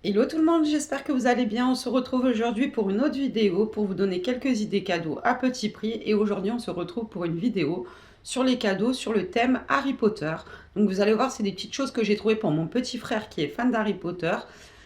Hello tout le monde, j'espère que vous allez bien. On se retrouve aujourd'hui pour une autre vidéo pour vous donner quelques idées cadeaux à petit prix. Et aujourd'hui, on se retrouve pour une vidéo sur les cadeaux sur le thème Harry Potter. Donc vous allez voir, c'est des petites choses que j'ai trouvées pour mon petit frère qui est fan d'Harry Potter.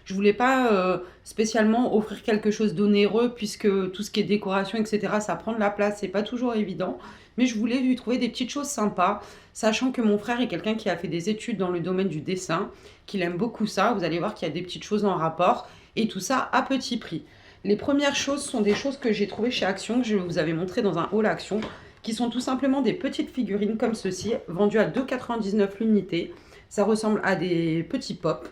Je voulais pas spécialement offrir quelque chose d'onéreux puisque tout ce qui est décoration, etc., ça prend de la place, c'est pas toujours évident. Mais je voulais lui trouver des petites choses sympas, sachant que mon frère est quelqu'un qui a fait des études dans le domaine du dessin, qu'il aime beaucoup ça. Vous allez voir qu'il y a des petites choses en rapport et tout ça à petit prix. Les premières choses sont des choses que j'ai trouvées chez Action, que je vous avais montré dans un haul Action, qui sont tout simplement des petites figurines comme ceci, vendues à 2,99 l'unité. Ça ressemble à des petits pops.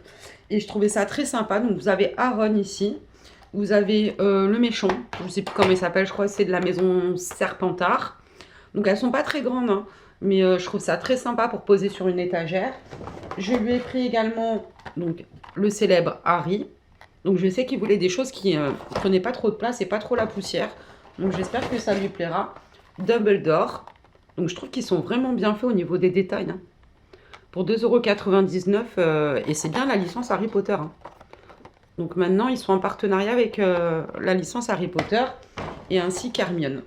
Et je trouvais ça très sympa. Donc vous avez Aaron ici. Vous avez le méchant. Je ne sais plus comment il s'appelle. Je crois que c'est de la maison Serpentard. Donc elles sont pas très grandes, hein, mais je trouve ça très sympa pour poser sur une étagère. Je lui ai pris également donc, le célèbre Harry. Donc je sais qu'il voulait des choses qui ne prenaient pas trop de place et pas trop la poussière. Donc j'espère que ça lui plaira. Dumbledore. Donc je trouve qu'ils sont vraiment bien faits au niveau des détails. Hein. Pour 2,99 €. Et c'est bien la licence Harry Potter. Hein. Donc maintenant ils sont en partenariat avec la licence Harry Potter et ainsi qu'Hermione.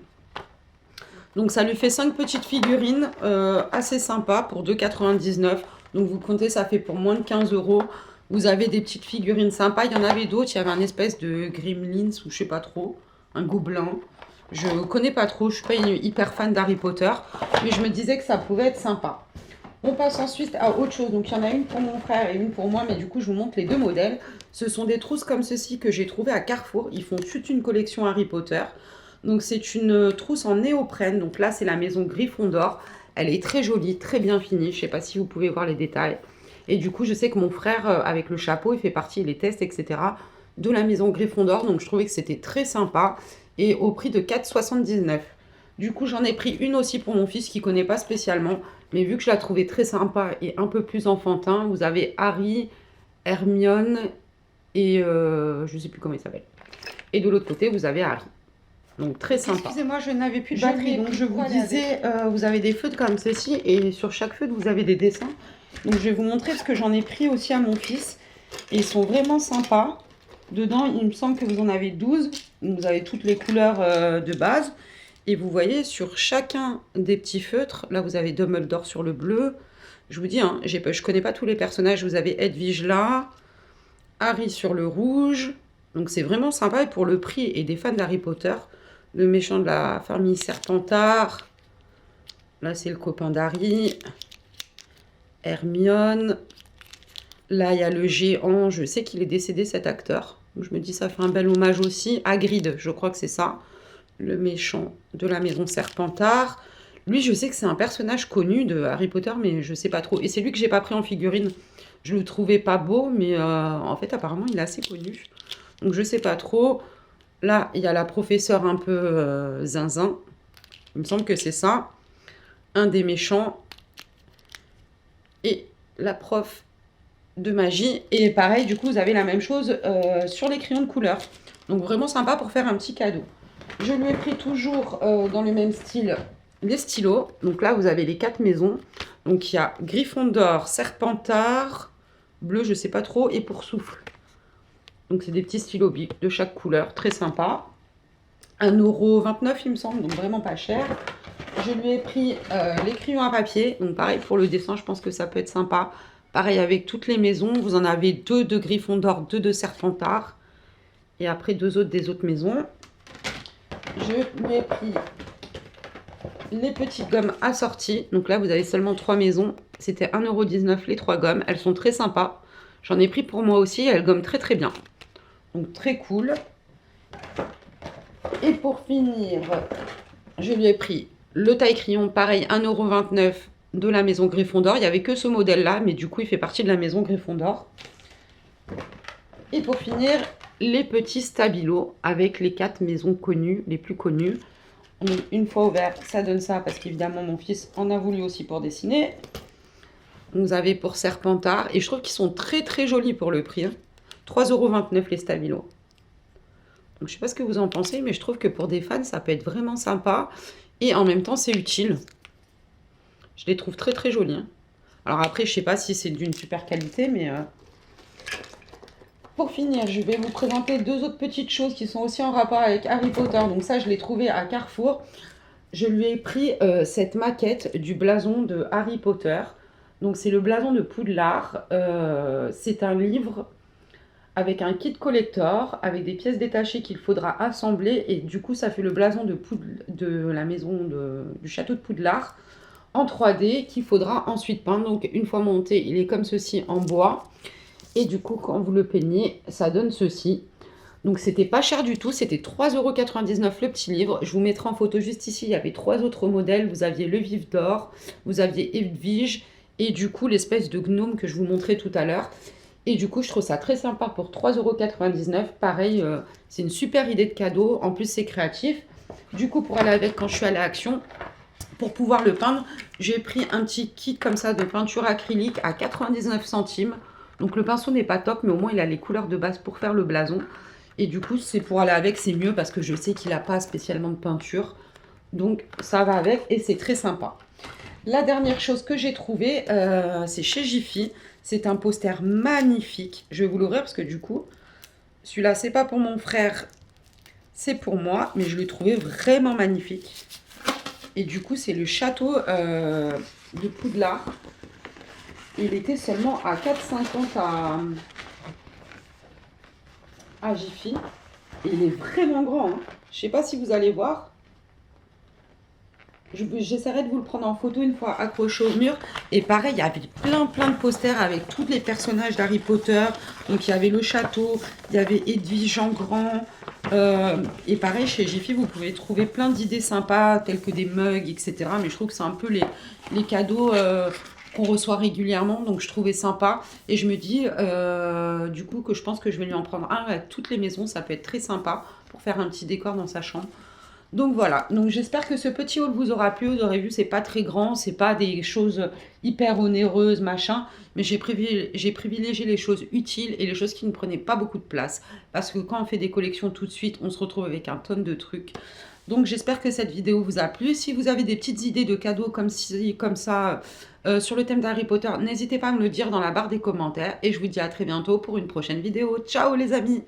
Donc ça lui fait 5 petites figurines assez sympas pour 2,99 €. Donc vous comptez, ça fait pour moins de 15 €. Vous avez des petites figurines sympas. Il y en avait d'autres. Il y avait un espèce de Gremlins ou je sais pas trop. Un gobelin. Je connais pas trop. Je suis pas hyper fan d'Harry Potter. Mais je me disais que ça pouvait être sympa. On passe ensuite à autre chose. Donc il y en a une pour mon frère et une pour moi. Mais du coup je vous montre les deux modèles. Ce sont des trousses comme ceci que j'ai trouvées à Carrefour. Ils font toute une collection Harry Potter. Donc c'est une trousse en néoprène. Donc là c'est la maison Gryffondor. Elle est très jolie, très bien finie. Je ne sais pas si vous pouvez voir les détails. Et du coup je sais que mon frère avec le chapeau, il fait partie des tests, etc. de la maison Gryffondor. Donc je trouvais que c'était très sympa. Et au prix de 4,79 €. Du coup j'en ai pris une aussi pour mon fils qui ne connaît pas spécialement. Mais vu que je la trouvais très sympa et un peu plus enfantin, vous avez Harry, Hermione et je ne sais plus comment il s'appelle. Et de l'autre côté vous avez Harry. Donc très sympa. Excusez-moi, je n'avais plus de batterie. Donc je vous disais, vous avez des feutres comme ceci et sur chaque feutre vous avez des dessins. Donc je vais vous montrer ce que j'en ai pris aussi à mon fils. Et ils sont vraiment sympas. Dedans, il me semble que vous en avez 12. Donc vous avez toutes les couleurs de base. Et vous voyez sur chacun des petits feutres, là vous avez Dumbledore sur le bleu. Je vous dis, hein, je ne connais pas tous les personnages. Vous avez Edwige là, Harry sur le rouge. Donc c'est vraiment sympa et pour le prix et des fans d'Harry Potter. Le méchant de la famille Serpentard. Là, c'est le copain d'Harry. Hermione. Là, il y a le géant. Je sais qu'il est décédé, cet acteur. Donc, je me dis, ça fait un bel hommage aussi. Hagrid, je crois que c'est ça. Le méchant de la maison Serpentard. Lui, je sais que c'est un personnage connu de Harry Potter, mais je sais pas trop. Et c'est lui que j'ai pas pris en figurine. Je le trouvais pas beau, mais en fait, apparemment, il est assez connu. Donc, je sais pas trop. Là, il y a la professeure un peu zinzin. Il me semble que c'est ça. Un des méchants. Et la prof de magie. Et pareil, du coup, vous avez la même chose sur les crayons de couleur. Donc, vraiment sympa pour faire un petit cadeau. Je lui ai pris toujours dans le même style les stylos. Donc là, vous avez les 4 maisons. Donc, il y a Gryffondor, Serpentard, bleu, je sais pas trop, et Poursoufle. Donc, c'est des petits stylos bics de chaque couleur, très sympa. 1,29 € il me semble, donc vraiment pas cher. Je lui ai pris les crayons à papier. Donc, pareil, pour le dessin, je pense que ça peut être sympa. Pareil, avec toutes les maisons, vous en avez 2 de Gryffondor, 2 de Serpentard. Et après, 2 autres des autres maisons. Je lui ai pris les petites gommes assorties. Donc là, vous avez seulement 3 maisons. C'était 1,19 € les 3 gommes. Elles sont très sympas. J'en ai pris pour moi aussi. Elles gomment très très bien. Donc très cool. Et pour finir, je lui ai pris le taille-crayon. Pareil, 1,29 € de la maison Gryffondor. Il n'y avait que ce modèle-là. Mais du coup, il fait partie de la maison Gryffondor. Et pour finir, les petits stabilos avec les 4 maisons connues, les plus connues. Donc, une fois ouvert, ça donne ça parce qu'évidemment mon fils en a voulu aussi pour dessiner. Vous avez pour Serpentard et je trouve qu'ils sont très très jolis pour le prix. Hein. 3,29 € les stabilos. Donc je sais pas ce que vous en pensez, mais je trouve que pour des fans ça peut être vraiment sympa et en même temps c'est utile. Je les trouve très très jolis. Hein. Alors après je sais pas si c'est d'une super qualité, mais Pour finir, je vais vous présenter deux autres petites choses qui sont aussi en rapport avec Harry Potter. Donc ça, je l'ai trouvé à Carrefour. Je lui ai pris cette maquette du blason de Harry Potter. Donc c'est le blason de Poudlard. C'est un livre avec un kit collector, avec des pièces détachées qu'il faudra assembler. Et du coup, ça fait le blason de la maison du château de Poudlard en 3D qu'il faudra ensuite peindre. Donc une fois monté, il est comme ceci en bois. Et du coup, quand vous le peignez, ça donne ceci. Donc c'était pas cher du tout, c'était 3,99 € le petit livre. Je vous mettrai en photo juste ici, il y avait trois autres modèles. Vous aviez le Vif d'Or, vous aviez Edwige et du coup l'espèce de gnome que je vous montrais tout à l'heure. Et du coup, je trouve ça très sympa pour 3,99 €. Pareil, c'est une super idée de cadeau. En plus, c'est créatif. Du coup, pour aller avec quand je suis allée à Action, pour pouvoir le peindre, j'ai pris un petit kit comme ça de peinture acrylique à 99 centimes. Donc le pinceau n'est pas top, mais au moins il a les couleurs de base pour faire le blason. Et du coup, c'est pour aller avec, c'est mieux parce que je sais qu'il n'a pas spécialement de peinture. Donc ça va avec et c'est très sympa. La dernière chose que j'ai trouvée, c'est chez Jiffy. C'est un poster magnifique. Je vais vous l'ouvrir parce que du coup, celui-là, c'est pas pour mon frère, c'est pour moi. Mais je l'ai trouvé vraiment magnifique. Et du coup, c'est le château de Poudlard. Il était seulement à 4,50 € à Jiffy. Et il est vraiment grand. Hein. Je sais pas si vous allez voir. J'essaierai de vous le prendre en photo une fois accroché au mur. Et pareil, il y avait plein de posters avec tous les personnages d'Harry Potter. Donc il y avait le château, il y avait Edwige en grand. Et pareil, chez Jiffy, vous pouvez trouver plein d'idées sympas, telles que des mugs, etc. Mais je trouve que c'est un peu les cadeaux qu'on reçoit régulièrement. Donc je trouvais sympa. Et je me dis, du coup, que je pense que je vais lui en prendre un à toutes les maisons. Ça peut être très sympa pour faire un petit décor dans sa chambre. Donc voilà, donc j'espère que ce petit haul vous aura plu. Vous aurez vu, c'est pas très grand, c'est pas des choses hyper onéreuses, machin, mais j'ai privilégié les choses utiles et les choses qui ne prenaient pas beaucoup de place. Parce que quand on fait des collections tout de suite, on se retrouve avec un tonne de trucs. Donc j'espère que cette vidéo vous a plu. Si vous avez des petites idées de cadeaux comme ça sur le thème d'Harry Potter, n'hésitez pas à me le dire dans la barre des commentaires. Et je vous dis à très bientôt pour une prochaine vidéo. Ciao les amis!